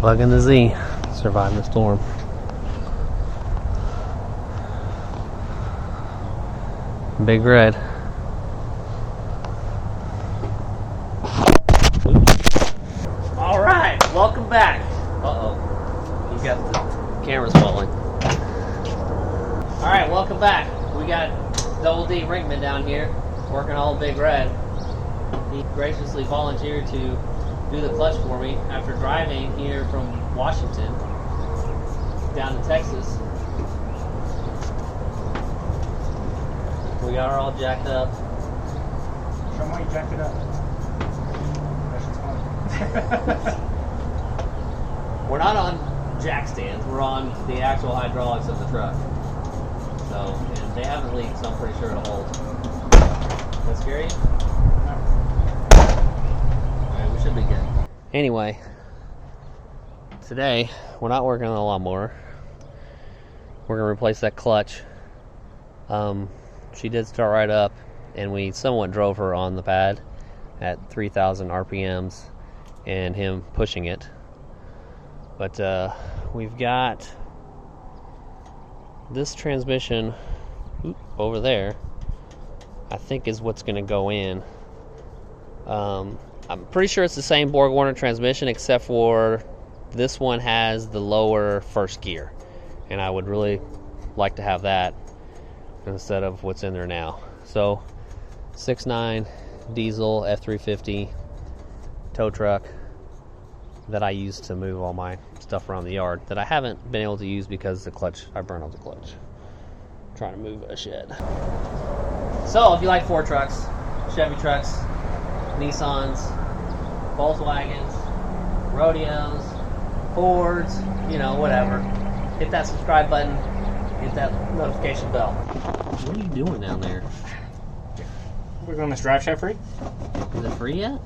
Bugging the Z, surviving the storm. Big Red. Alright, welcome back. Uh-oh. You got the cameras falling. Alright, welcome back. We got Double D Rinkman down here, working all Big Red. He graciously volunteered to do the clutch for me after driving here from Washington down to Texas. We got her all jacked up. Show me why you jacked it up. That shit's funny. We're not on jack stands, we're on the actual hydraulics of the truck. So, and they haven't leaked, so I'm pretty sure it'll hold. Is that scary? Alright, we should be good. Anyway, today we're not working on a lawnmower. We're going to replace that clutch. She did start right up, and we somewhat drove her on the pad at 3,000 RPMs and him pushing it. But we've got this transmission over there, I think is what's going to go in. I'm pretty sure it's the same Borg Warner transmission, except for this one has the lower first gear, and I would really like to have that instead of what's in there now. So 6.9 diesel F350 tow truck that I use to move all my stuff around the yard that I haven't been able to use because the clutch, I burned off the clutch trying to move a shed. So if you like Ford trucks, Chevy trucks, Nissans, Volkswagens, rodeos, Fords, you know, whatever, hit that subscribe button, hit that notification bell. What are you doing down there? We're going this drive shaft free? Is it free yet?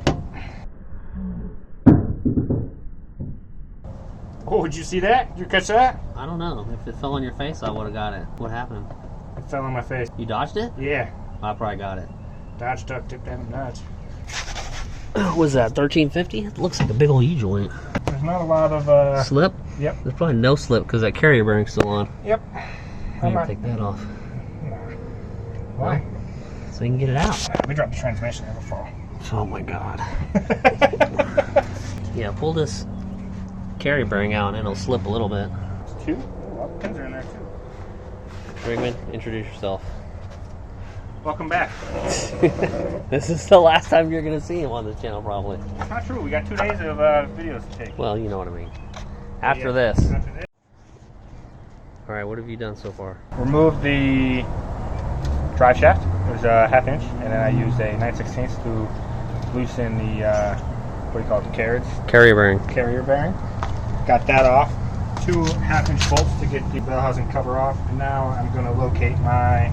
Oh, did you see that? Did you catch that? I don't know. If it fell on your face, I would have got it. What happened? It fell on my face. You dodged it? Yeah. I probably got it. Dodge, duck, tip, down, dodge. What was that, 1350? It looks like a big old U-joint. There's not a lot of... Slip? Yep. There's probably no slip because that carrier bearing's still on. Yep. I need to take that off. Why? Well, so you can get it out. We dropped the transmission, it'll fall. Oh my god. Yeah, pull this carrier bearing out and it'll slip a little bit. Two? Well, pins are in there too. Rigman, introduce yourself. Welcome back. This is the last time you're going to see him on the channel, probably. That's not true. We got 2 days of videos to take. Well, you know what I mean. After this. Alright, what have you done so far? Remove the drive shaft. It was a 1/2 inch, and then I used a 9/16 to loosen the, what do you call it, the carriage? Carrier bearing. Carrier bearing. Got that off. 2 1/2 inch bolts to get the bell housing cover off. And now I'm going to locate my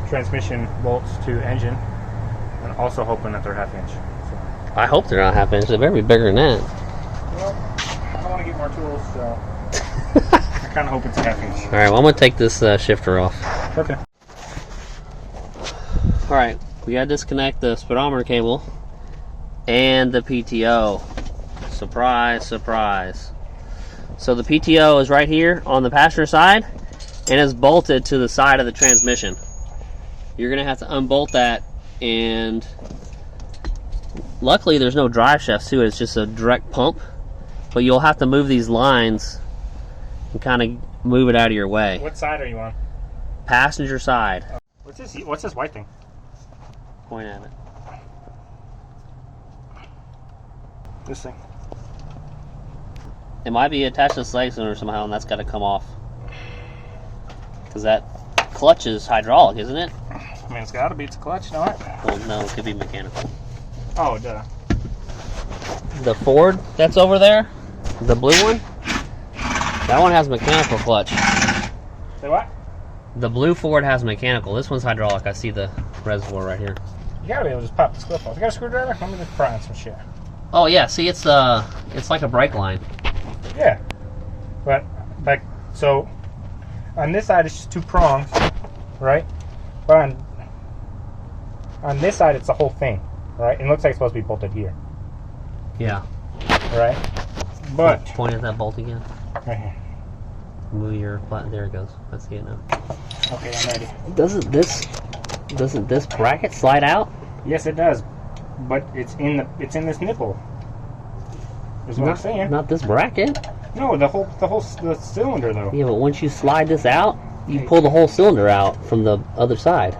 transmission bolts to engine, and also hoping that they're 1/2 inch. So. I hope they're not 1/2 inch. They better be bigger than that. Well, I don't want to get more tools, so I kind of hope it's a 1/2 inch. Alright, well I'm going to take this shifter off. Okay. Alright, we got to disconnect the speedometer cable and the PTO. Surprise, surprise. So the PTO is right here on the passenger side and is bolted to the side of the transmission. You're going to have to unbolt that, and luckily there's no drive shafts to it, it's just a direct pump, but you'll have to move these lines and kind of move it out of your way. What side are you on? Passenger side. What's this white thing? Point at it. This thing. It might be attached to the slave cylinder somehow, and that's got to come off. Because that clutch is hydraulic, isn't it? I mean, it's got to be. It's a clutch, no? Well, no, it could be mechanical. Oh, duh. The Ford that's over there, the blue one, that one has mechanical clutch. Say what? The blue Ford has mechanical. This one's hydraulic. I see the reservoir right here. You gotta be able to just pop this clip off. You got a screwdriver? Let me just pry on some shit. Oh yeah, see it's like a brake line. Yeah. But like, so on this side it's just 2 prongs, right? But on this side it's the whole thing, right? And it looks like it's supposed to be bolted here. Yeah. Right? But point at that bolt again. right here. Move your flat. There it goes. I see it now. Okay, I'm ready. Doesn't this bracket slide out? Yes, it does. But it's in this nipple. Is what I'm saying. Not this bracket. No, the cylinder though. Yeah, but once you slide this out, you pull the whole cylinder out from the other side.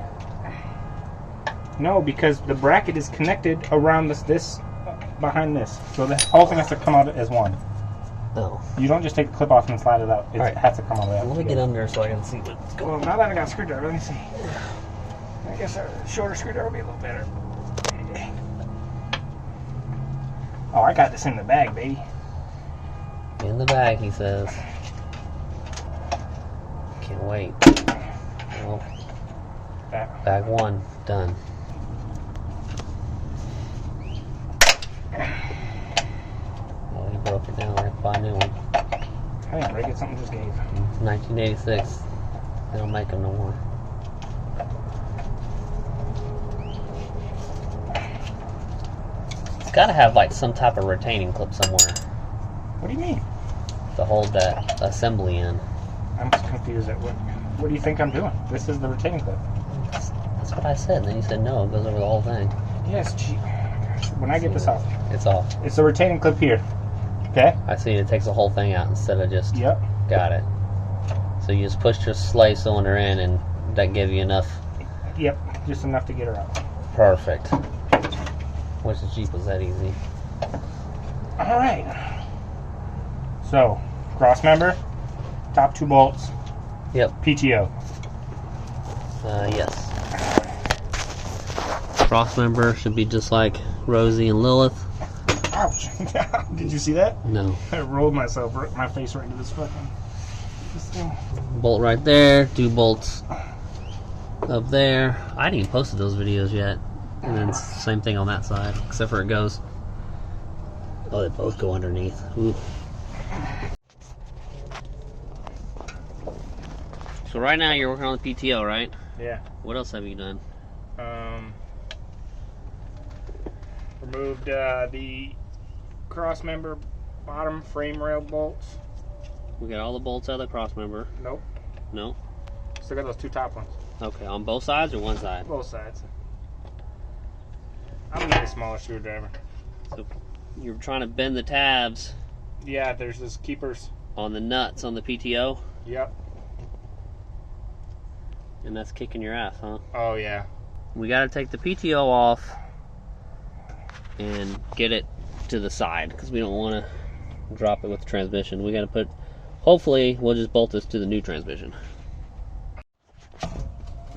No, because the bracket is connected around this behind this. So the whole thing has to come out as one. Oh. You don't just take the clip off and slide it out. It Right. has to come out of that. Let me get under so I can see what's going Well, now that I got a screwdriver, let me see. I guess a shorter screwdriver would be a little better. Oh, I got this in the bag, baby. on. In the bag, he says. Can't wait. Well, bag one, done. Oh, he broke it down. We're going to buy a new one. I didn't break it, something just gave. 1986. They don't make them no more. It's got to have like some type of retaining clip somewhere What do you mean? to hold that assembly in. I'm just confused at what do you think I'm doing? This is the retaining clip. That's what I said. And then you said no, it goes over the whole thing. Yes, gee. When I get this off. It's off. It's a retaining clip here. Okay? I see it takes the whole thing out instead of just... Yep. Got it. So you just pushed your slave cylinder in and that gave you enough... Yep. Just enough to get her out. Perfect. Which the Jeep was that easy. Alright. So, cross member, top two bolts. Yep. PTO. Yes. Cross member should be just like Rosie and Lilith. Ouch. Did you see that? No. I rolled my face right into this thing. Bolt right there. 2 bolts up there. I hadn't even posted those videos yet. And then same thing on that side, except for it goes. Oh, they both go underneath. Ooh. So right now you're working on the PTO, right? Yeah. What else have you done? Removed the cross member bottom frame rail bolts. We got all the bolts out of the cross member. Nope. No? Still got those 2 top ones. Okay, on both sides or one side? Both sides. I'm gonna need a smaller screwdriver. So you're trying to bend the tabs Yeah, there's this keepers. on the nuts on the PTO, Yep. and that's kicking your ass, huh? Oh yeah. We got to take the PTO off and get it to the side because we don't want to drop it with the transmission. We got to put, hopefully we'll just bolt this to the new transmission.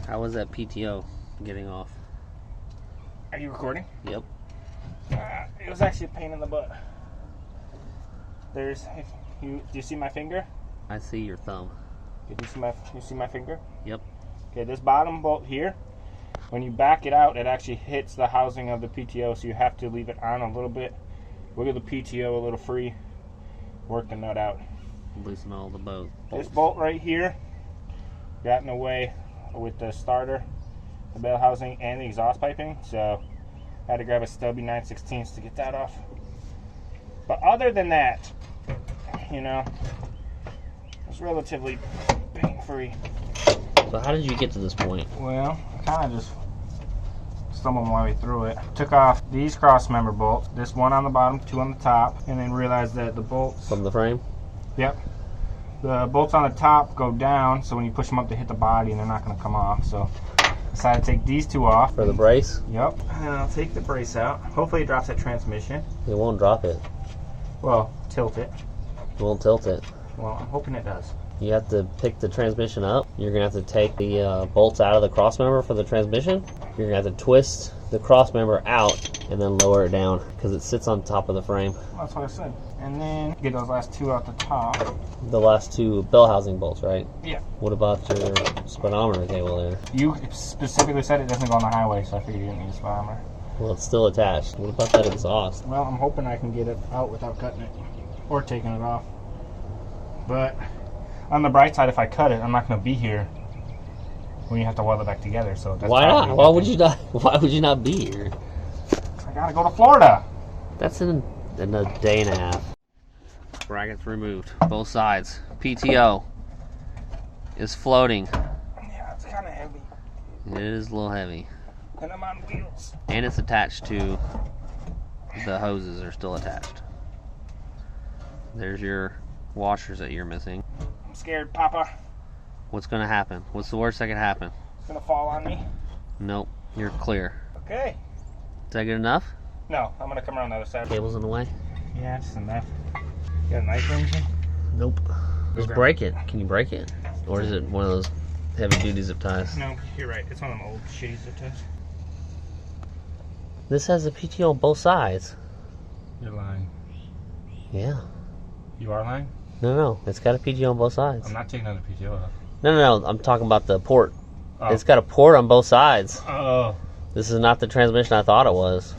How was that PTO getting off? Are you recording? Yep. It was actually a pain in the butt. Do you see my finger? I see your thumb. You see my finger? Yep. Okay, this bottom bolt here, when you back it out, it actually hits the housing of the PTO, so you have to leave it on a little bit. Wiggle the PTO a little free. Work the nut out. Loosen all the bolts. This bolt right here got in the way with the starter, the bell housing, and the exhaust piping, so I had to grab a stubby 9/16 to get that off. But other than that, you know, it's relatively pain-free. So how did you get to this point? Well, I kind of just stumbled my way through it. Took off these cross member bolts, this one on the bottom, 2 on the top, and then realized that the bolts... From the frame? Yep. The bolts on the top go down, so when you push them up, they hit the body and they're not going to come off. So I decided to take these 2 off. For the brace? Yep. And I'll take the brace out. Hopefully it drops that transmission. It won't drop it. Well, tilt it. It won't tilt it. Well, I'm hoping it does. You have to pick the transmission up. You're going to have to take the bolts out of the cross member for the transmission. You're going to have to twist the cross member out and then lower it down because it sits on top of the frame. That's what I said. And then get those last 2 out the top. The last 2 bell housing bolts, right? Yeah. What about your speedometer cable there? You specifically said it doesn't go on the highway, so I figured you didn't need a speedometer. Well, it's still attached. What about that exhaust? Well, I'm hoping I can get it out without cutting it or taking it off. But on the bright side, if I cut it, I'm not going to be here when you have to weld it back together. So that's Why probably not? a Why good would thing. you not? Why would you not be here? I gotta go to Florida. That's in a day and a half. Brackets removed, both sides. PTO is floating. Yeah, it's kind of heavy. It is a little heavy. And I'm on wheels. And it's attached to, the hoses are still attached. There's your washers that you're missing. I'm scared, Papa. What's gonna happen? What's the worst that could happen? It's gonna fall on me. Nope, you're clear. Okay. Is that good enough? No, I'm gonna come around the other side. Cable's in the way? Yeah, just enough. You got a knife or anything? Nope. Just break it. Can you break it? Or is it one of those heavy duty zip ties? No, you're right. It's one of them old shitty zip ties. This has a PTO on both sides. You're lying. Yeah. You are lying? No. It's got a PTO on both sides. I'm not taking another PTO off. No. I'm talking about the port. Oh. It's got a port on both sides. Oh. This is not the transmission I thought it was.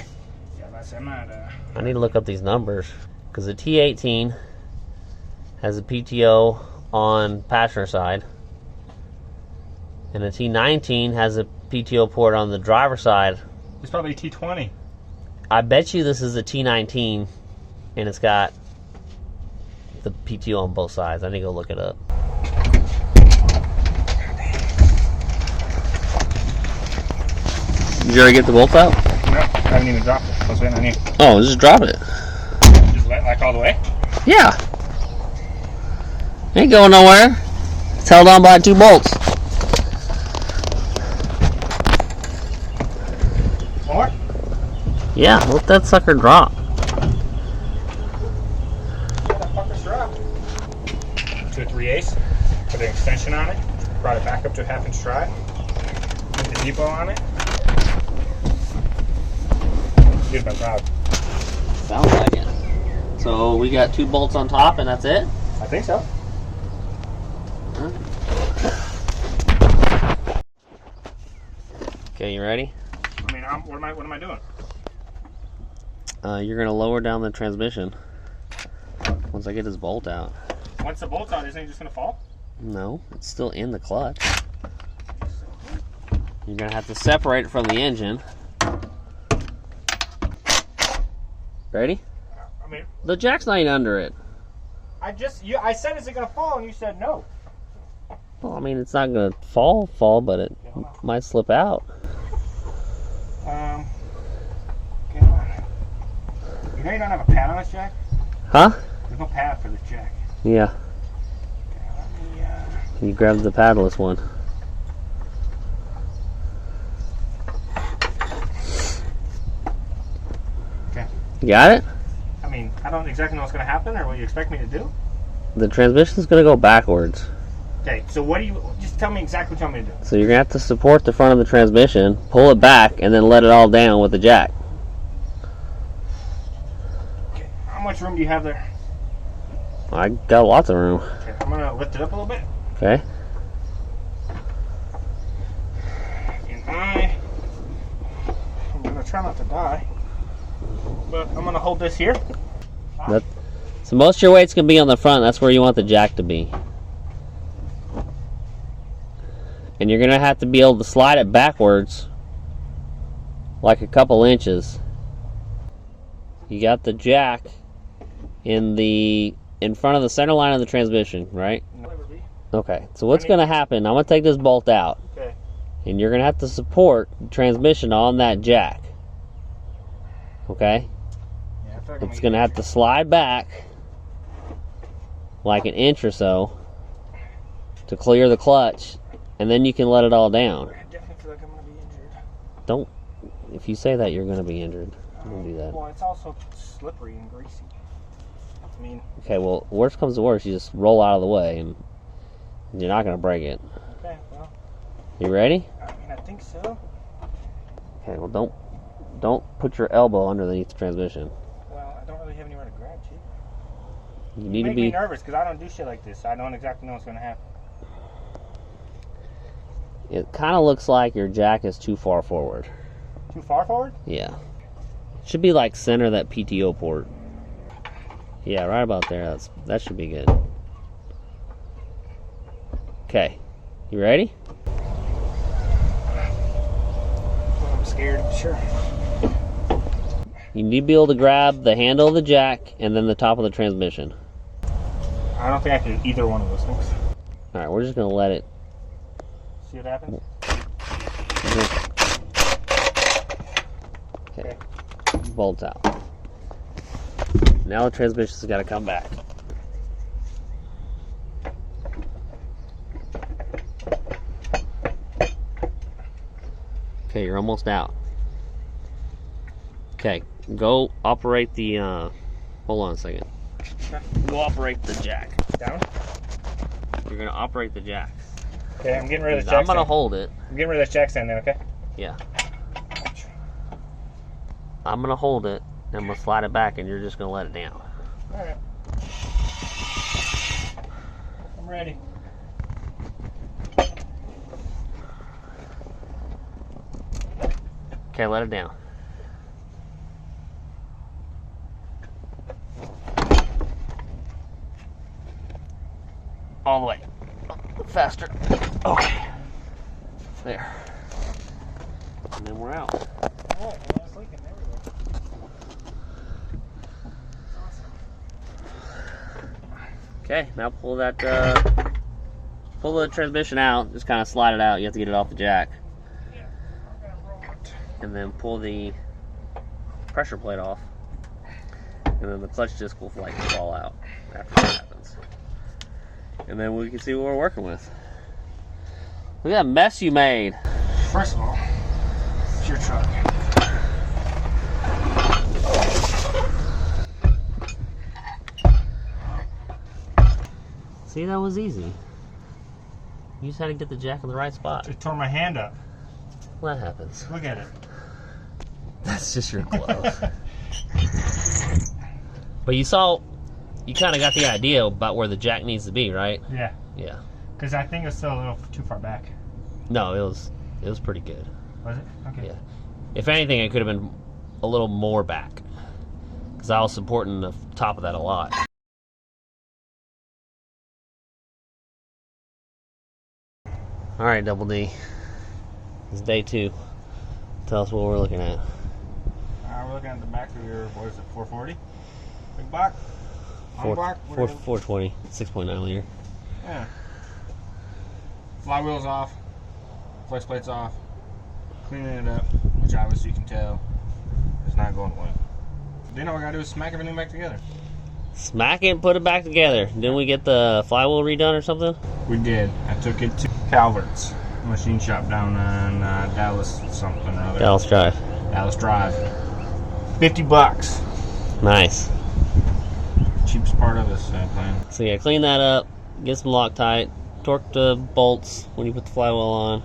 Yeah, that's not. I need to look up these numbers. Because the T18 has a PTO on passenger side. And the T19 has a PTO port on the driver side. It's probably a T20. I bet you this is a T19 and it's got the PTO on both sides. I need to go look it up. Did you already get the bolts out? No, I haven't even dropped it. I was waiting on you. Oh, just drop it. Just let it like all the way? Yeah. Ain't going nowhere. It's held on by 2 bolts. More? Yeah, let that sucker drop. Let that fucker drop. 2 3/8. Put an extension on it. Brought it back up to a 1/2 inch drive. Put the depot on it. Good, but proud. Sounds like it. So we got 2 bolts on top and that's it? I think so. Okay, you ready? I mean, what am I doing? You're gonna lower down the transmission once I get this bolt out. Once the bolt's out, isn't it just gonna fall? No, it's still in the clutch. You're gonna have to separate it from the engine. Ready? I mean, The jack's not even under it. I said, is it gonna fall? And you said no. Well, I mean, it's not gonna fall, but it might slip out. Get on. You know you don't have a pad on this jack? Huh? There's no pad for this jack. Yeah. Okay, let me, You grabbed the paddless one. Okay. You got it? I mean, I don't exactly know what's gonna happen or what you expect me to do. The transmission's gonna go backwards. Okay, so what do you, just tell me exactly what you want me to do. So you're gonna have to support the front of the transmission, pull it back, and then let it all down with the jack. Okay, how much room do you have there? I got lots of room. Okay, I'm gonna lift it up a little bit. Okay. And I'm gonna try not to die. But I'm gonna hold this here. So most of your weight's gonna be on the front. That's where you want the jack to be. And you're gonna have to be able to slide it backwards like a couple inches. You got the jack in front of the center line of the transmission, right? Okay, so what's gonna happen, I'm gonna take this bolt out. Okay. And you're gonna have to support the transmission on that jack. Okay? Yeah, I feel like It's gonna have to slide back like an inch or so to clear the clutch, and then you can let it all down. I definitely feel like I'm gonna be injured. Don't, if you say that, you're gonna be injured. Don't do that. Well, it's also slippery and greasy. I mean, Okay, well, worst comes to worst, you just roll out of the way, and you're not gonna break it. okay, well, You ready? I mean, I think so. Okay, well, don't put your elbow underneath the transmission. Well, I don't really have anywhere to grab, Chief. You need to Make me be. nervous because I don't do shit like this. I don't exactly know what's gonna happen. It kind of looks like your jack is too far forward. Too far forward? Yeah. Should be like center that PTO port. Yeah, right about there. That should be good. Okay, you ready? Well, I'm scared. Sure. You need to be able to grab the handle of the jack and then the top of the transmission. I don't think I can do either one of those things. All right, we're just gonna let it. See what happens? Okay. Bolts out. Now the transmission's got to come back. Okay, you're almost out. Okay, go operate the, hold on a second. Okay. Go operate the jack. Down? You're gonna operate the jack. Okay, I'm getting rid of the jack I'm gonna stand. hold it. I'm getting rid of this jack stand then, okay? Yeah. I'm gonna hold it, and I'm gonna slide it back, and you're just gonna let it down. Alright. I'm ready. Okay, let it down. All the way. Faster. Okay. There. And then we're out. Alright, well, that's leaking. There we go. Okay, now pull that, pull the transmission out. Just kind of slide it out. You have to get it off the jack. Yeah, I'm gonna roll it. And then pull the pressure plate off. And then the clutch disc will like fall out after that happens. And then we can see what we're working with. Look at that mess you made. First of all, it's your truck. See, that was easy. You just had to get the jack in the right spot. It tore my hand up. Well, that happens. Look at it. That's just your glove. But you saw, you kind of got the idea about where the jack needs to be, right? Yeah. Yeah. Because I think it's still a little too far back. No, it was pretty good. Was it? Okay. Yeah. If anything, it could have been a little more back, because I was supporting the top of that a lot. All right, Double D. It's day 2. Tell us what we're looking at. We're looking at the back of your, what is it, 440? Big block? Long block? 420, 6.9 liter. Yeah. Flywheel's off. Flex plate's off. Cleaning it up, which obviously you can tell is not going well. Then all we gotta do is smack everything back together. Smack it and put it back together. Didn't we get the flywheel redone or something? We did. I took it to Calvert's machine shop down on Dallas something or other. Dallas Drive. Dallas Drive. $50. Nice. Cheapest part of this plan. So yeah, clean that up, get some Loctite, torque the bolts when you put the flywheel on.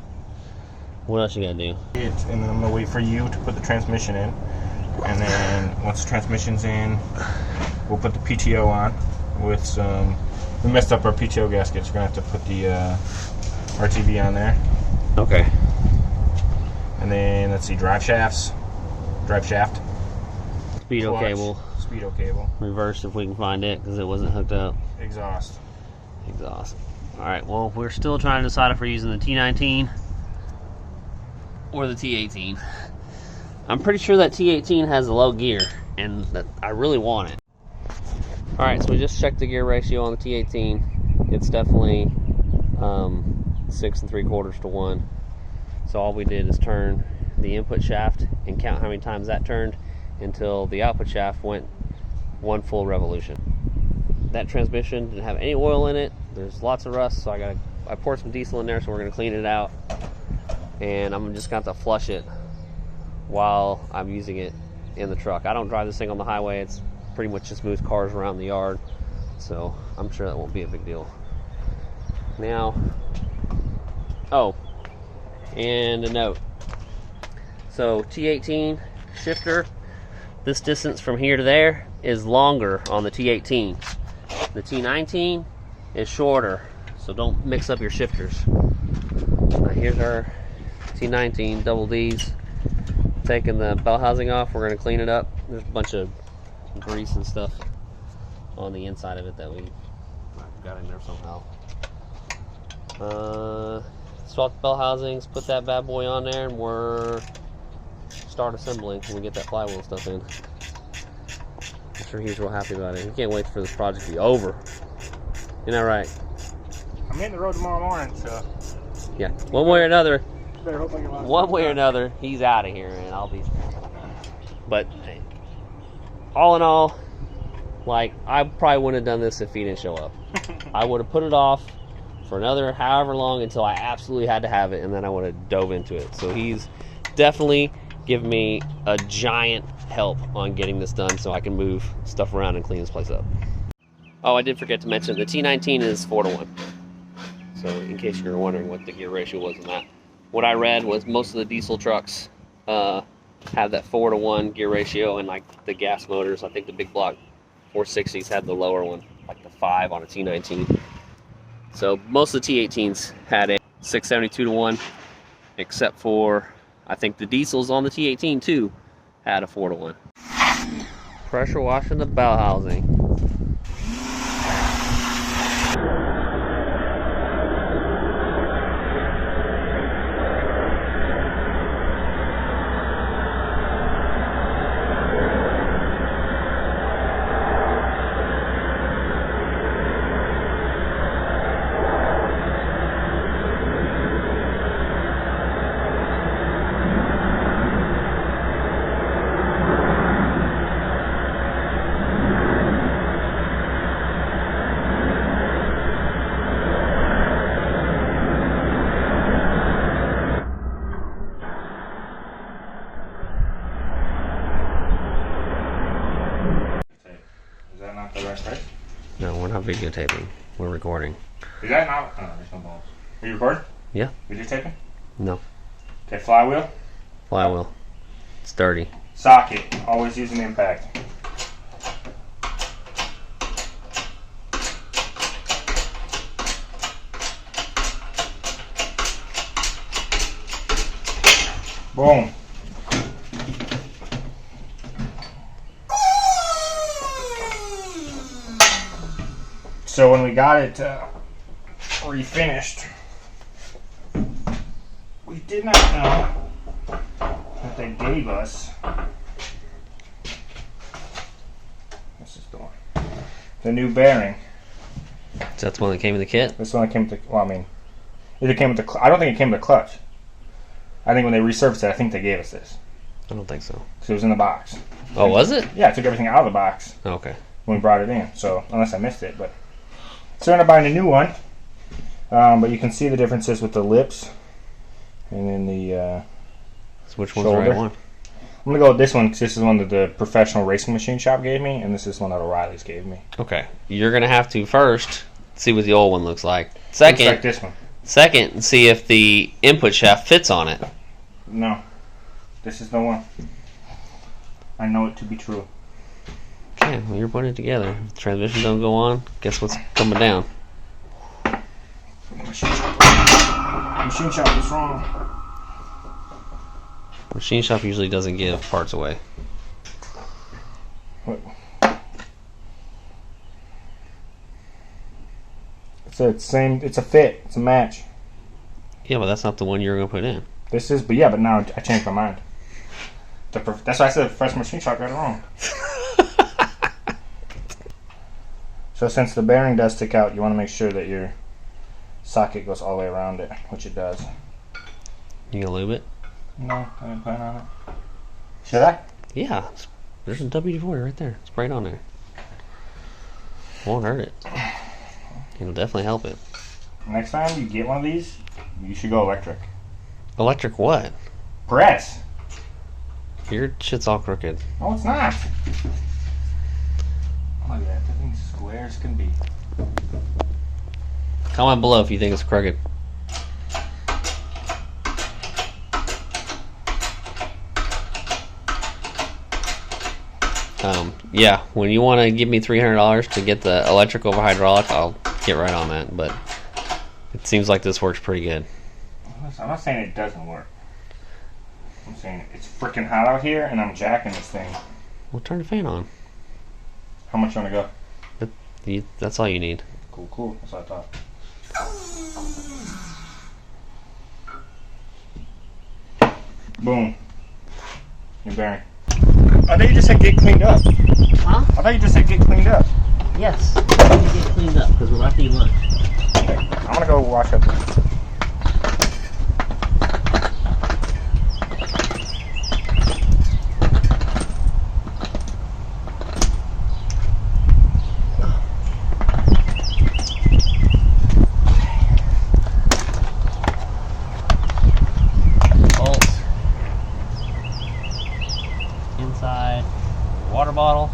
What else you gotta do? And then I'm gonna wait for you to put the transmission in. And then once the transmission's in, we'll put the PTO on with some, we messed up our PTO gaskets. We're gonna have to put the RTV on there. Okay. And then let's see, drive shaft, Speedo clutch, cable. speedo cable, Reverse if we can find it, because it wasn't hooked up. exhaust. Alright, well, we're still trying to decide if we're using the T19 or the T18. I'm pretty sure that T18 has a low gear, and that I really want it. Alright, so we just checked the gear ratio on the T18. It's definitely 6 3/4 to 1. So all we did is turn the input shaft and count how many times that turned until the output shaft went 1 full revolution. That transmission didn't have any oil in it. There's lots of rust, so I poured some diesel in there, so we're gonna clean it out. And I'm just gonna have to flush it while I'm using it in the truck. I don't drive this thing on the highway. It's pretty much just moves cars around the yard, so I'm sure that won't be a big deal. Now, oh, and a note. So T18 shifter, this distance from here to there is longer on the T18. The T19 is shorter, so don't mix up your shifters. Now here's our T19 double D's. Taking the bell housing off, we're going to clean it up. There's a bunch of grease and stuff on the inside of it that we got in there somehow. Swap the bell housings, put that bad boy on there, and we're start assembling when we get that flywheel stuff in. I'm sure he's real happy about it. He can't wait for this project to be over. Isn't that right? I'm hitting the road tomorrow morning, so. Yeah. One way or another. Better hope I get lost. One way or another, he's out of here, and I'll be. But all in all, like, I probably wouldn't have done this if he didn't show up. I would have put it off for another however long until I absolutely had to have it, and then I would have dove into it. So he's definitely given me a giant help on getting this done so I can move stuff around and clean this place up. Oh, I did forget to mention, the T19 is 4-to-1. So in case you're wondering what the gear ratio was on that. What I read was most of the diesel trucks have that 4-to-1 gear ratio, and like the gas motors, I think the big block 460s had the lower one, like the 5 on a T19. So most of the T18s had a 672-to-1, except for, I think the diesels on the T18 too had a 4-to-1. Pressure washing the bell housing. No, we're not videotaping. We're recording. Is that not? Oh, there's no balls. Are you recording? Yeah. Videotaping? No. Okay, flywheel. Flywheel. It's dirty. Socket. Always using impact. Boom. So when we got it refinished, we did not know that they gave us, this is the one, the new bearing. So that's the one that came in the kit? This one that came with the, well, I mean, either came with the, I don't think it came with the clutch. I think when they resurfaced it, I think they gave us this. I don't think so. Because it was in the box. Oh, was it? Yeah, I took everything out of the box. Okay. When we brought it in, so unless I missed it, but so we're gonna buy a new one. But you can see the differences with the lips and then the So which one's shoulder. the right one? I'm gonna go with this one because this is one that the professional racing machine shop gave me, and this is one that O'Reilly's gave me. Okay. You're gonna have to first see what the old one looks like. Looks Second, like this one. Second, see if the input shaft fits on it. No, this is the one. I know it to be true. Okay, well, you're putting it together. If the transmission don't go on, guess what's coming down? Machine shop is wrong. Machine shop usually doesn't give parts away. What? It's a same. It's a fit. It's a match. Yeah, but that's not the one you're gonna put in. This is, but yeah, but now I changed my mind. That's why I said the fresh machine shop got it wrong. So since the bearing does stick out, you want to make sure that your socket goes all the way around it, which it does. You gonna lube it? No, I didn't plan on it. Should I? Yeah. There's a WD-40 right there. Spray it on there. Won't hurt it. It'll definitely help it. Next time you get one of these, you should go electric. Electric what? Press. Your shit's all crooked. No, it's not. Look at that. That thing's square as can be. Comment below if you think it's crooked. Yeah, when you want to give me $300 to get the electric over hydraulic, I'll get right on that, but it seems like this works pretty good. I'm not saying it doesn't work. I'm saying it's freaking hot out here and I'm jacking this thing. Well, turn the fan on. How much you want to go? That's all you need. Cool, cool. That's what I thought. Boom. Your bearing. I thought you just said get cleaned up. Huh? I thought you just said get cleaned up. Yes. Get cleaned up because we're about to eat lunch. I'm gonna go wash up. Inside water bottle.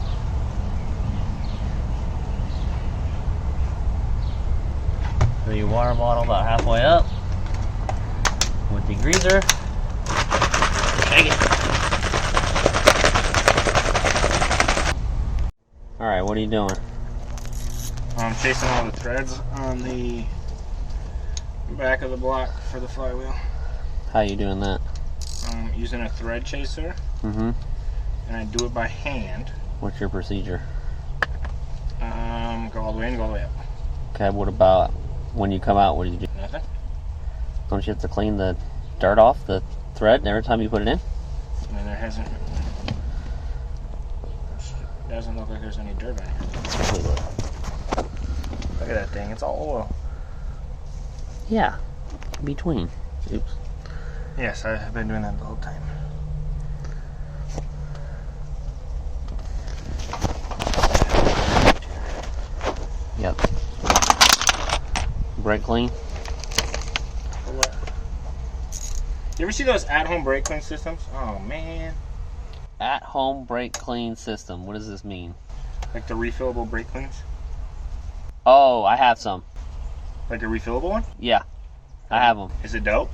Fill your water bottle about halfway up with the greaser. Shake it. Alright, what are you doing? I'm chasing all the threads on the back of the block for the flywheel. How are you doing that? I'm using a thread chaser. Mm-hmm. And I do it by hand. What's your procedure? Go all the way in, go all the way up. Okay, what about when you come out, what do you do? Nothing. Don't you have to clean the dirt off the thread every time you put it in? And there hasn't. It doesn't look like there's any dirt on here. Look. Look at that thing, it's all oil. Yeah, between. Oops. Yes, I've been doing that the whole time. Yep. Brake clean. What? You ever see those at-home brake clean systems? Oh man. At-home brake clean system. What does this mean? Like the refillable brake cleans? Oh, I have some. Like a refillable one? Yeah, I have them. Is it dope?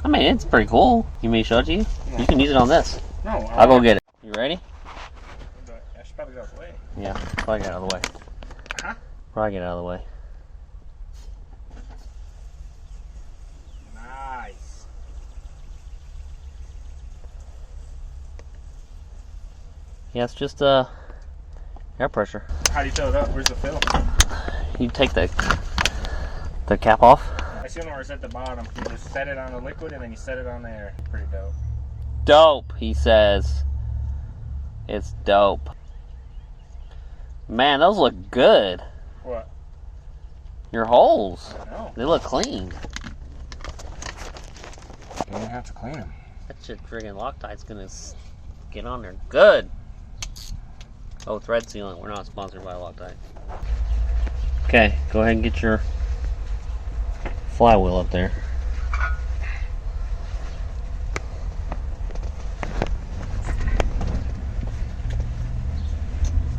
I mean, it's pretty cool. You may show it to you? No. You can use it on this. No. I'll go get it. You ready? I should probably go out the way. Yeah, probably get out of the way. Huh? Probably get out of the way. Nice. Yeah, it's just air pressure. How do you fill it up? Where's the fill? You take the cap off. I see one where it's at the bottom. You just set it on the liquid and then you set it on the air. Pretty dope. Dope, he says. It's dope. Man, those look good. What? Your holes. I know. They look clean. You don't have to clean them. That shit friggin' Loctite's gonna get on there good. Oh, thread sealant. We're not sponsored by Loctite. Okay, go ahead and get your flywheel up there.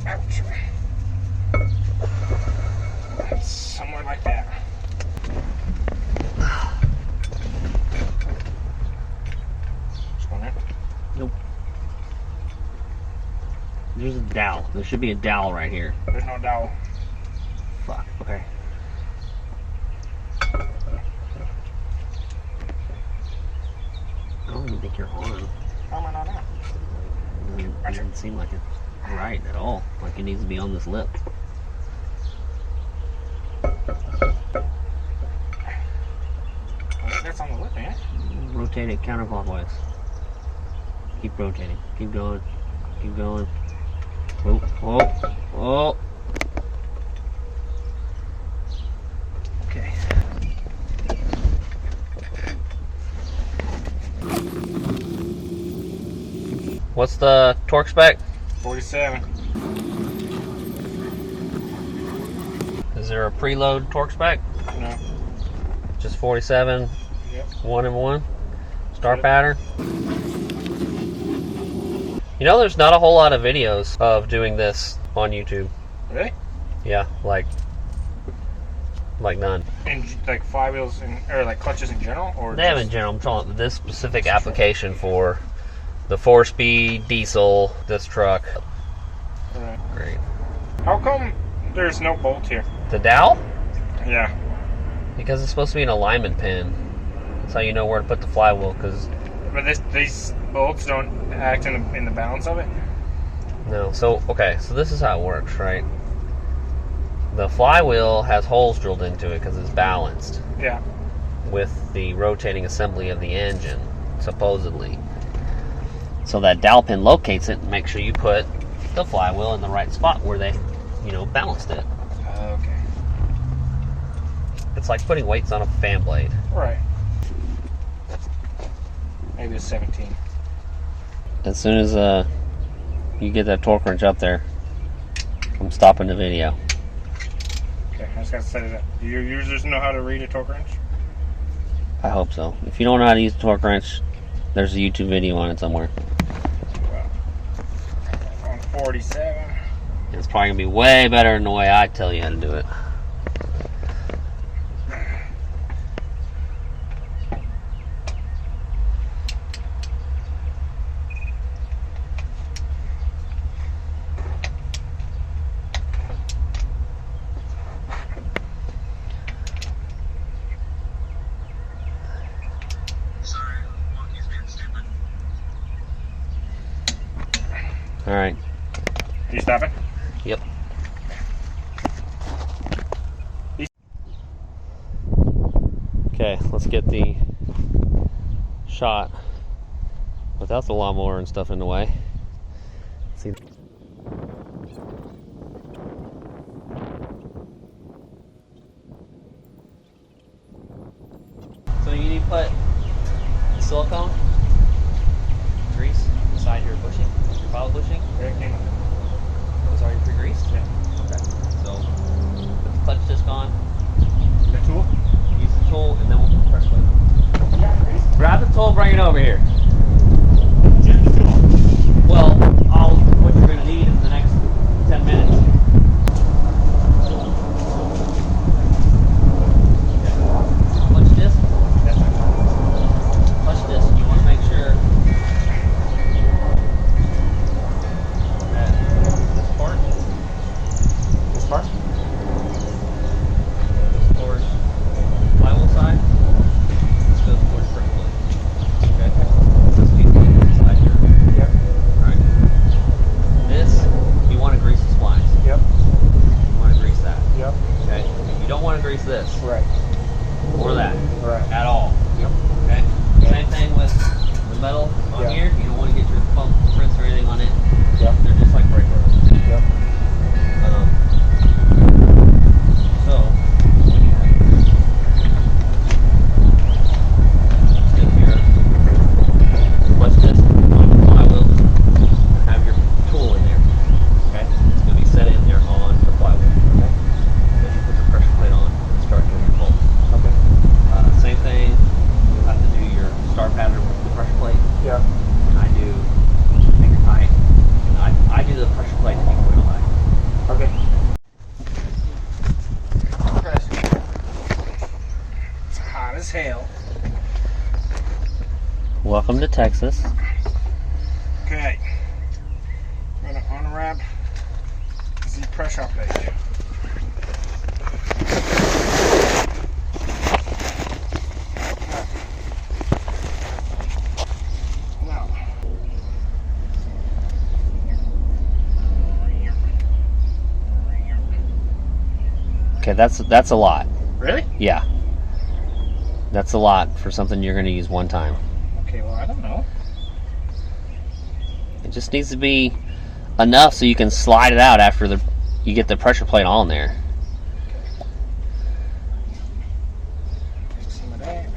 Ouch. Somewhere like that. Just go in there. Nope. There's a dowel. There should be a dowel right here. There's no dowel. Fuck. Okay. I don't even think you're on. How am I not on? It doesn't seem like it's right at all. Like it needs to be on this lip. That's on the lip, man. Rotate it counterclockwise. Keep rotating. Keep going. Keep going. Oh, oh, oh. Okay. What's the torque spec? 47. Is there a preload torque spec? No. Just 47, Yep. 1 and 1. Star Yep. pattern. You know, there's not a whole lot of videos of doing this on YouTube. Really? Yeah, like none. And like flywheels or like clutches in general, or They have in just- general. I'm talking this specific application for the 4-speed diesel, this truck. Right. Great. How come there's no bolt here? The dowel? Yeah. Because it's supposed to be an alignment pin. That's how you know where to put the flywheel. Because But these bolts don't act in the balance of it? no. So okay. So this is how it works, right? The flywheel has holes drilled into it because it's balanced Yeah. with the rotating assembly of the engine, supposedly. So that dowel pin locates it and makes sure you put the flywheel in the right spot where balanced it. Okay. It's like putting weights on a fan blade. Right. Maybe it's 17. As soon as you get that torque wrench up there, I'm stopping the video. Okay, I just got to set it up. Do your users know how to read a torque wrench? I hope so. If you don't know how to use a torque wrench, there's a YouTube video on it somewhere. Well, on 47. It's probably going to be way better than the way I tell you how to do it. All right. You stopping? Yep. Okay, let's get the shot without the lawnmower and stuff in the way. See. So you need to put silicone grease inside your bushing, your pilot bushing. It was already pre-greased? Yeah. Okay. So put the clutch disc on. The tool? Use the tool and then we'll put the pressure plate. Yeah, Grab the tool, bring it over here. Get the tool. Well, what you're going to need in the next 10 minutes. Okay. Clutch disc? That's right. Clutch disc, you want to make sure that this part goes towards flywheel side, this goes towards brake plate. Okay? This needs to be inside here. Yep. Alright. This, you want to grease the splines. Yep. You want to grease that. Yep. Okay? You don't want to grease this Right. or that Right. at all. Yep. Okay? Yep. Same thing with the metal on Yeah. here. You don't want to get your thumb prints or anything on it. Yep. They're just like brake rubber. Yep. So, when you have stick your clutch disc on the flywheel, have your tool in there. Okay? It's going to be set in there on the flywheel. Okay? Then you put the pressure plate on and start doing your bolts. Okay. Same thing, you have to do your start pattern with the pressure plate. Yep. And I do finger tight. And I do the pressure plate and you put it on. Okay. It's hot as hell. Welcome to Texas. Okay. I'm going to unwrap the pressure plate. Now. Okay, that's a lot. Really? Yeah. That's a lot for something you're going to use one time. Okay, well, I don't know. It just needs to be enough so you can slide it out after you get the pressure plate on there. Take some of that.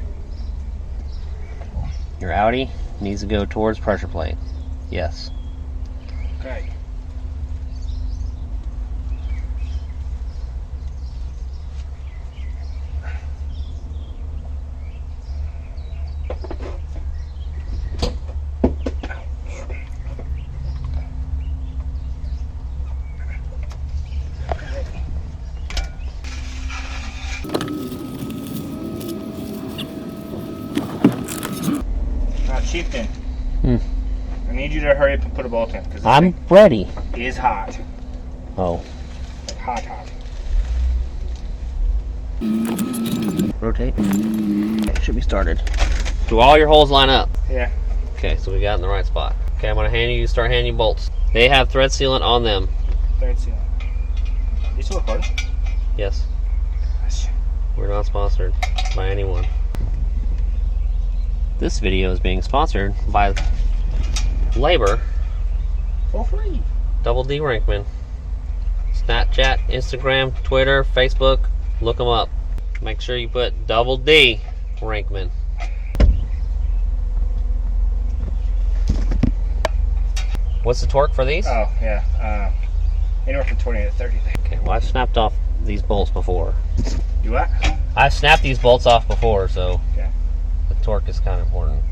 Your Audi needs to go towards pressure plate. Yes. Okay. Now, Chieftain, I need you to hurry up and put a bolt in because I'm ready. it is hot. Oh. Like hot. Rotate. Okay, it should be started. Do all your holes line up? Yeah. Okay, so we got in the right spot. Okay, I'm going to start handing you bolts. They have thread sealant on them. Third sealant. You still recording? Yes. We're not sponsored by anyone. This video is being sponsored by Labor, For free. Double D Rankman, Snapchat, Instagram, Twitter, Facebook. Look them up. Make sure you put Double D Rinkman. What's the torque for these? Oh, yeah. Anywhere from 20 to 30. Okay, well, I've snapped off these bolts before. You what? I've snapped these bolts off before, so okay. The torque is kind of important.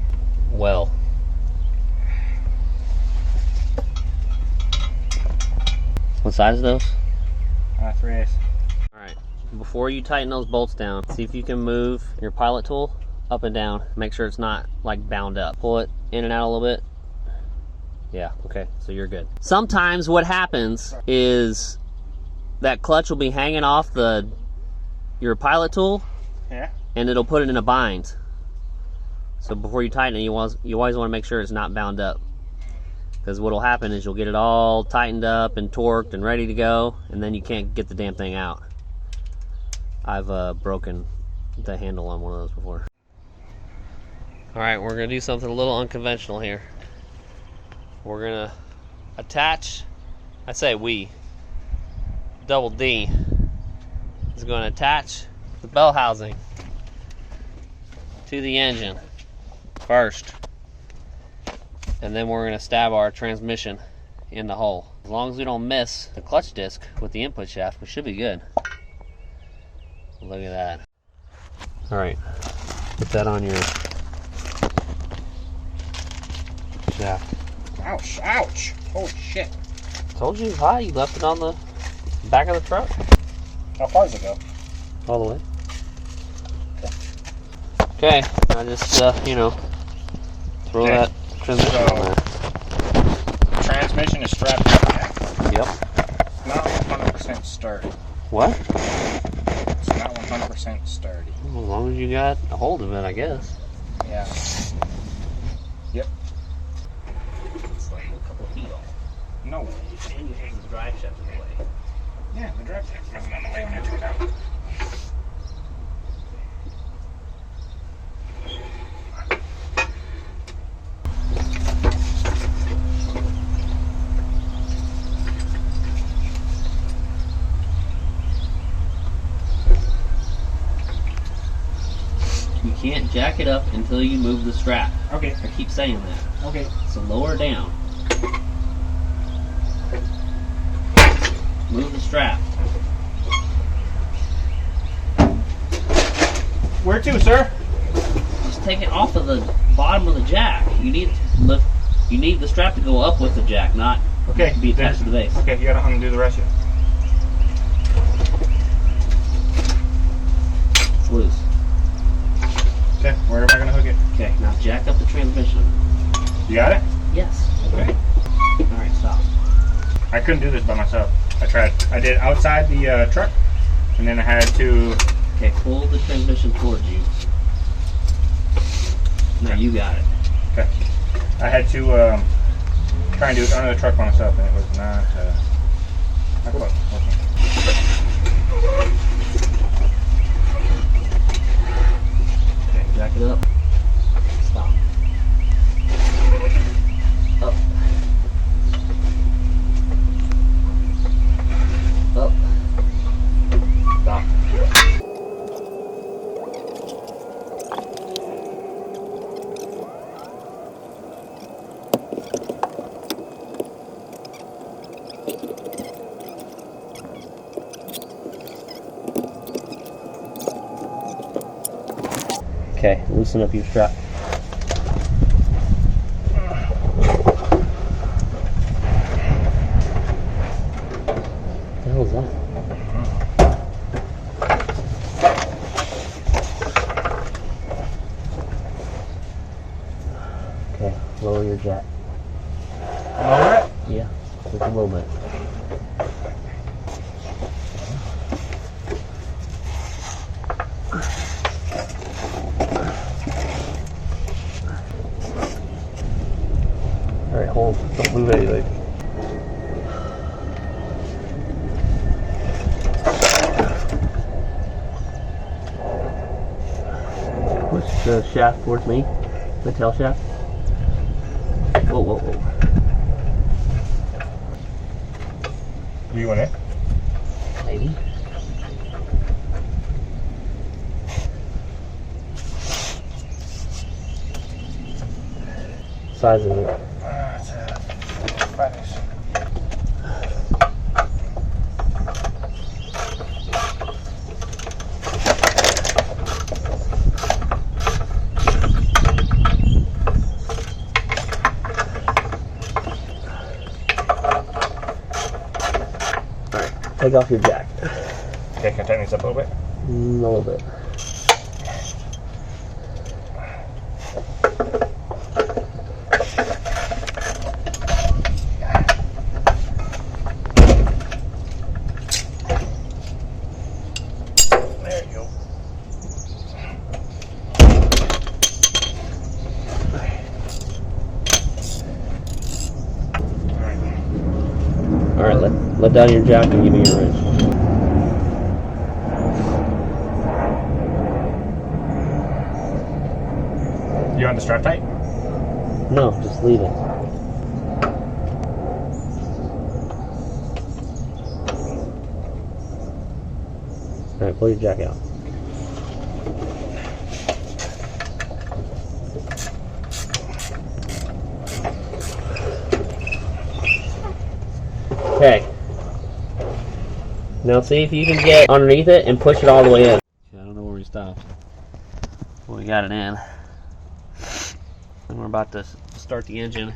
Well. What size are those? 3/8. Alright, before you tighten those bolts down, see if you can move your pilot tool up and down. Make sure it's not like bound up. Pull it in and out a little bit. Yeah, okay, so you're good. Sometimes what happens is that clutch will be hanging off your pilot tool, yeah, and it'll put it in a bind. So before you tighten it, you always want to make sure it's not bound up. Because what will happen is you'll get it all tightened up and torqued and ready to go, and then you can't get the damn thing out. I've broken the handle on one of those before. Alright, we're going to do something a little unconventional here. We're going to attach, I say we, Double D is going to attach the bell housing to the engine first. And then we're going to stab our transmission in the hole. As long as we don't miss the clutch disc with the input shaft, we should be good. Look at that. Alright, put that on your shaft. Ouch, ouch. Holy shit. Told you it was high, you left it on the back of the truck. How far does it go? All the way. Okay, I just, throw that transmission on there. Transmission is strapped up. Yep. Not 100% sturdy. What? It's not 100% sturdy. Well, as long as you got a hold of it, I guess. Yeah. Yep. It's like a couple feet off. No way. And you hang the drive shaft in the way. Yeah, the drive shaft wasn't on the way when I took it out. You can't jack it up until you move the strap. Okay. I keep saying that. Okay. So lower down. Move the strap. Where to, sir? Just take it off of the bottom of the jack. You need the strap to go up with the jack, not be attached to the base. Okay, you gotta undo the rest of it. It's loose. Okay, where am I gonna hook it? Okay, now jack up the transmission. You got it? Yes. Okay. Alright, stop. I couldn't do this by myself. I tried. I did outside the truck, and then I had to... Okay, pull the transmission towards you. Now you got it. Okay. I had to try and do it under the truck by myself, and it was not quite working. Okay, jack it up. Stop. Up. Up. Stop. Okay, loosen up your strap. What the hell is that? Okay, lower your jack. Lower it? Yeah, just a little bit. Alright, hold. Don't move anything. Push the shaft towards me. The tail shaft. Whoa, whoa, whoa. Do you want it? baby. Size of it. It's 5-ish. Take off your jack. Okay, can I tighten these up a little bit? A little bit. There you go. Alright, let down your jack and give me your wrench. You want the strap tight? No, just leave it. Alright, pull your jack out. Okay. Now see if you can get underneath it and push it all the way in. I don't know where we stopped. Well, we got it in. And we're about to start the engine.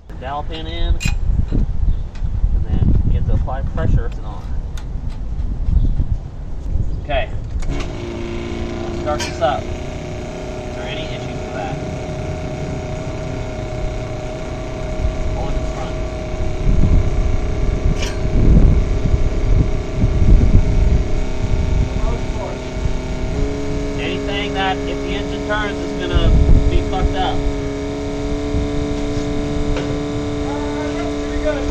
The dowel pin in, and then you have to apply pressure. It's on. Okay. Let's start this up. Is there any issues with that? On the front. Anything that if the engine turns is gonna be fucked up. Pretty good.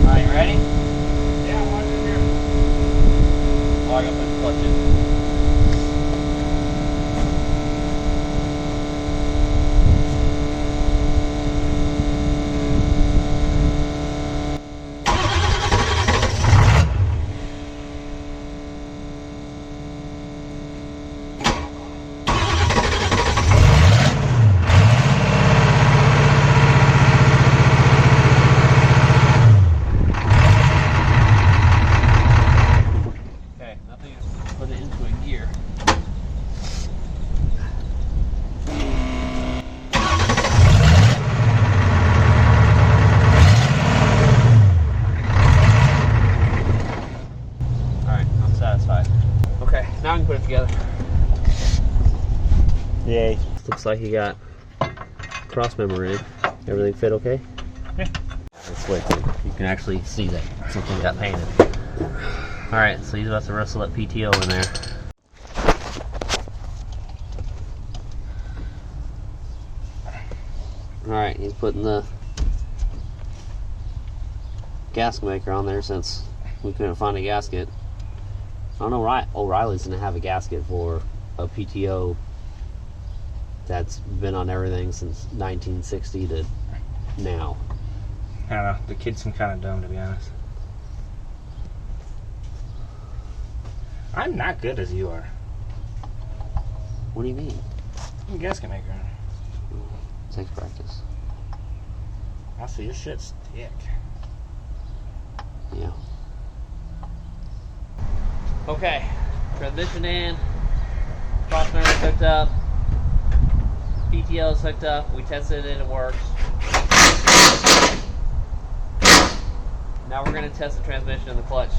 Alright, ready? Yeah, watch it here. Oh, I gotta put the clutch in. Put it into a gear. Alright, I'm satisfied. Okay, now we can put it together. Yay. Looks like you got cross member in. Everything fit okay? Yeah. Let's wait till you can actually see that something got painted. Alright, so he's about to wrestle that PTO in there. Alright, he's putting the gasket maker on there since we couldn't find a gasket. I don't know, O'Reilly's gonna have a gasket for a PTO that's been on everything since 1960 to now. I don't know. The kids seem kind of dumb, to be honest. I'm not good as you are. What do you mean? I'm a gasket maker. Takes practice. I see your shit's thick. Yeah. Okay, transmission in, cross member's hooked up, PTO's hooked up, we tested it and it works. Now we're going to test the transmission and the clutch.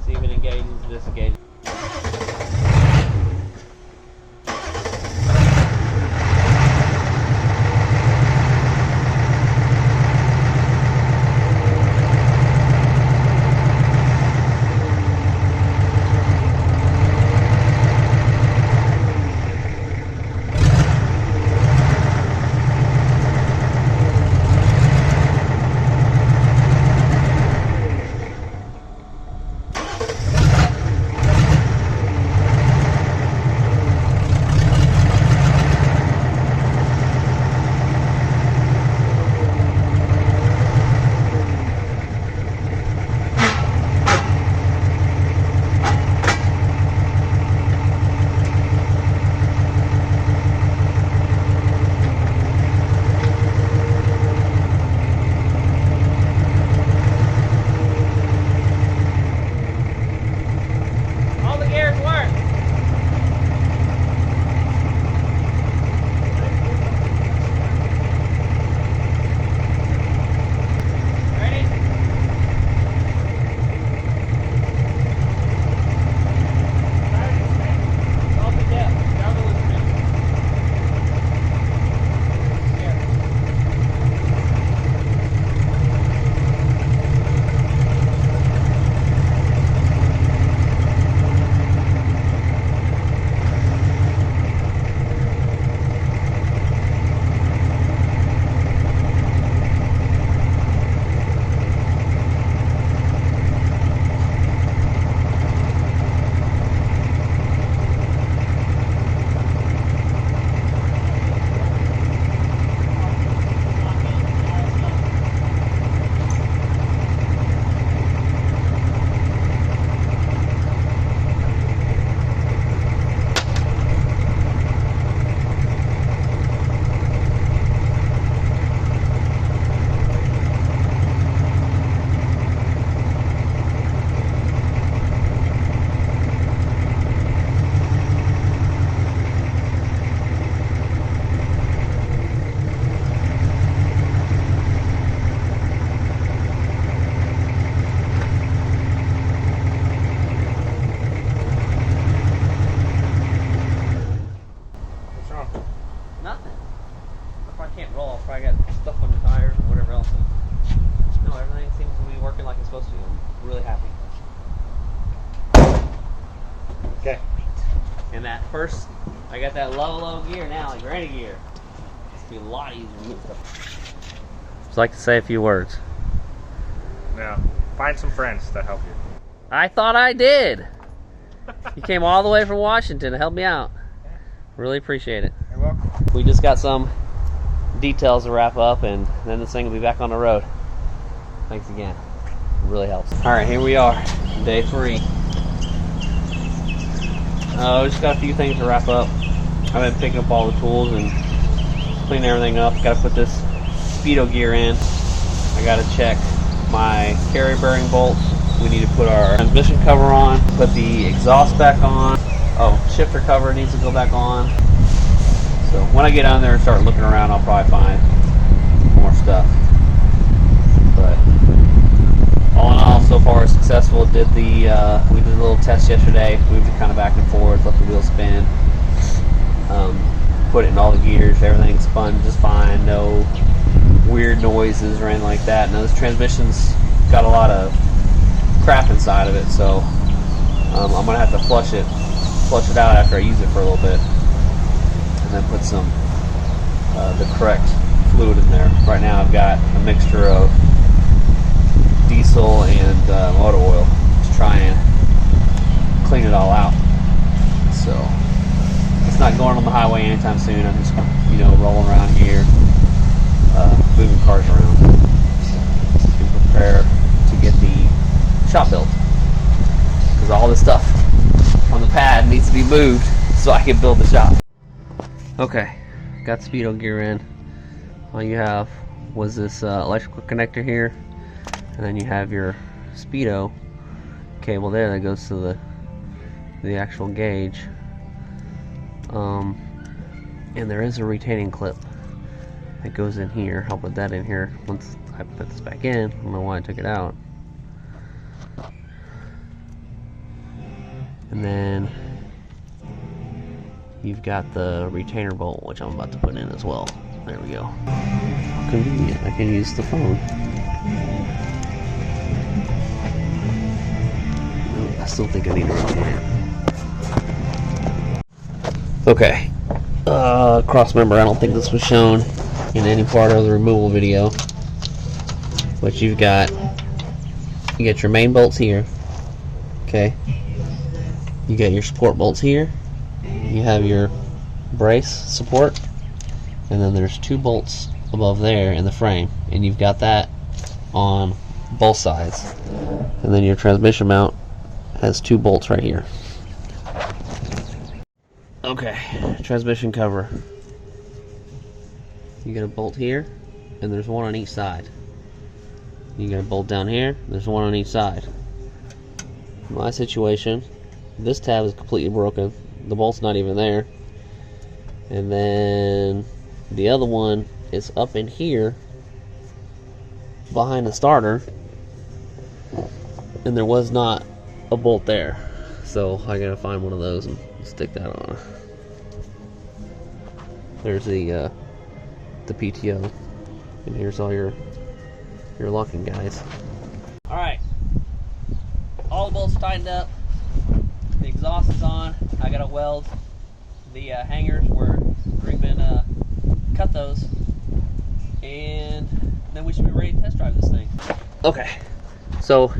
See if it engages and disengages. Okay. And that first, I got that low gear now, like granny gear. It's gonna be a lot easier to move stuff. Just like to say a few words. Now, find some friends that help you. I thought I did. You came all the way from Washington to help me out. Really appreciate it. You're welcome. We just got some details to wrap up, and then this thing will be back on the road. Thanks again. It really helps. All right, here we are, day 3. We just got a few things to wrap up. I've been picking up all the tools and cleaning everything up. Got to put this speedo gear in. I got to check my carry bearing bolts. We need to put our transmission cover on, put the exhaust back on. Oh, shifter cover needs to go back on. So when I get on there and start looking around, I'll probably find more stuff. But all in all, so far successful. We did a little test yesterday. Moved it kind of back and forth, let the wheel spin. Put it in all the gears. Everything spun just fine. No weird noises or anything like that. Now this transmission's got a lot of crap inside of it, so I'm gonna have to flush it out after I use it for a little bit, and then put some the correct fluid in there. Right now I've got a mixture of diesel and motor oil to try and clean it all out. So it's not going on the highway anytime soon. I'm just rolling around here, moving cars around to prepare to get the shop built, because all this stuff on the pad needs to be moved so I can build the shop. Okay, got speedo gear in. All you have was this electrical connector here, and then you have your speedo cable there that goes to the actual gauge. And there is a retaining clip that goes in here. I'll put that in here once I put this back in. I don't know why I took it out. And then you've got the retainer bolt, which I'm about to put in as well. There we go. Convenient. I can use the phone. I still think I need a retainer. Okay. Cross member, I don't think this was shown in any part of the removal video. But you got your main bolts here. Okay. You got your support bolts here. You have your brace support, and then there's 2 bolts above there in the frame, and you've got that on both sides. And then your transmission mount has 2 bolts right here. Okay, transmission cover. You got a bolt here, and there's one on each side. You got a bolt down here, there's one on each side. In my situation, this tab is completely broken. The bolt's not even there. And then the other one is up in here behind the starter, and there was not a bolt there. So I gotta find one of those and stick that on. There's the PTO, and here's all your locking guys. All right, all the bolts tightened up. The exhaust is on. I gotta weld the hangers where we've been cut those, and then we should be ready to test drive this thing. Okay, so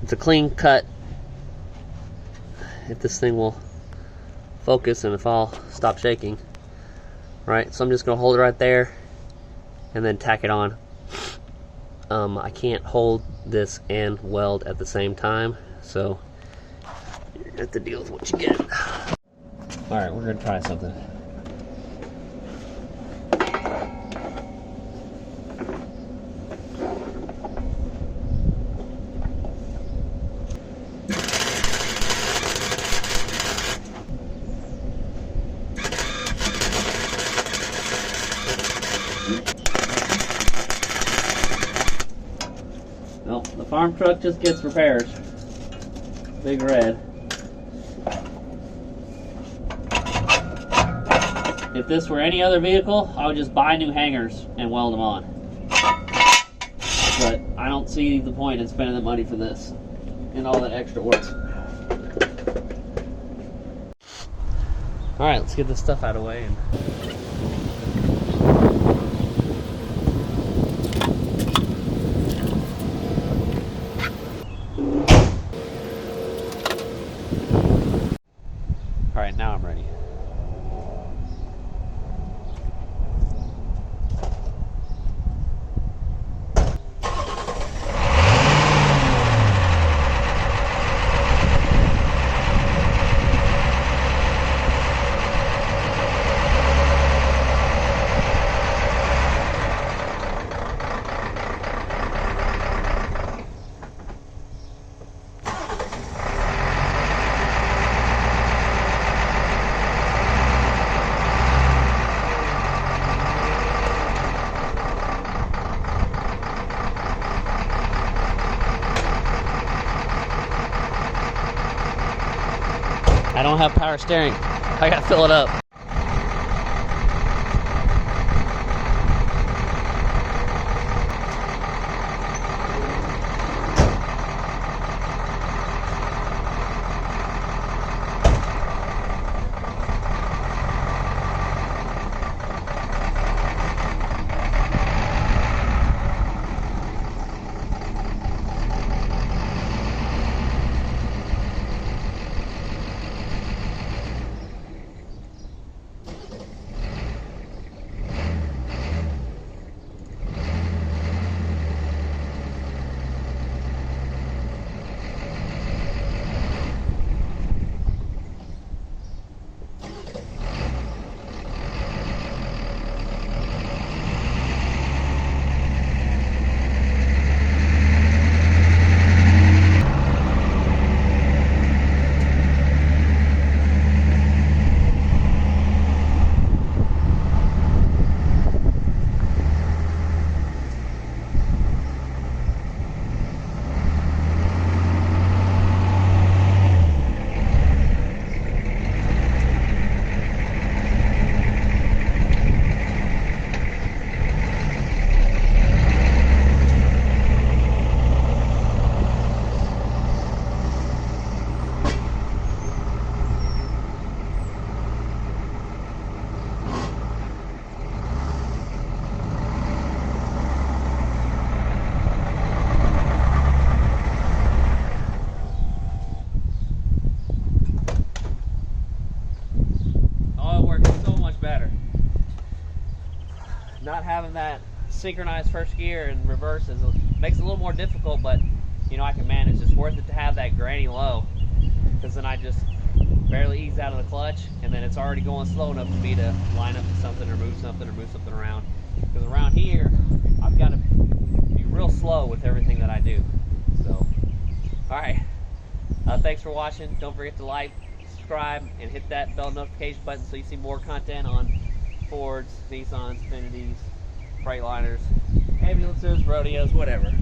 it's a clean cut. If this thing will focus and if I'll stop shaking. Right, so I'm just gonna hold it right there and then tack it on. I can't hold this and weld at the same time, so you're gonna have to deal with what you get. Alright, we're gonna try something. Nope, the farm truck just gets repairs. Big red. If this were any other vehicle, I would just buy new hangers and weld them on. But I don't see the point in spending the money for this and all that extra work. All right, let's get this stuff out of the way. All right, now I'm ready. I don't have power steering. I gotta fill it up. Not having that synchronized first gear and reverse makes it a little more difficult, but you know, I can manage. It's worth it to have that granny low, because then I just barely ease out of the clutch, and then it's already going slow enough for me to line up to something or move something around. Because around here, I've got to be real slow with everything that I do. So, all right. Thanks for watching. Don't forget to like, subscribe, and hit that bell notification button so you see more content on Fords, Nissans, Infinitis, Freightliners, ambulances, rodeos, whatever.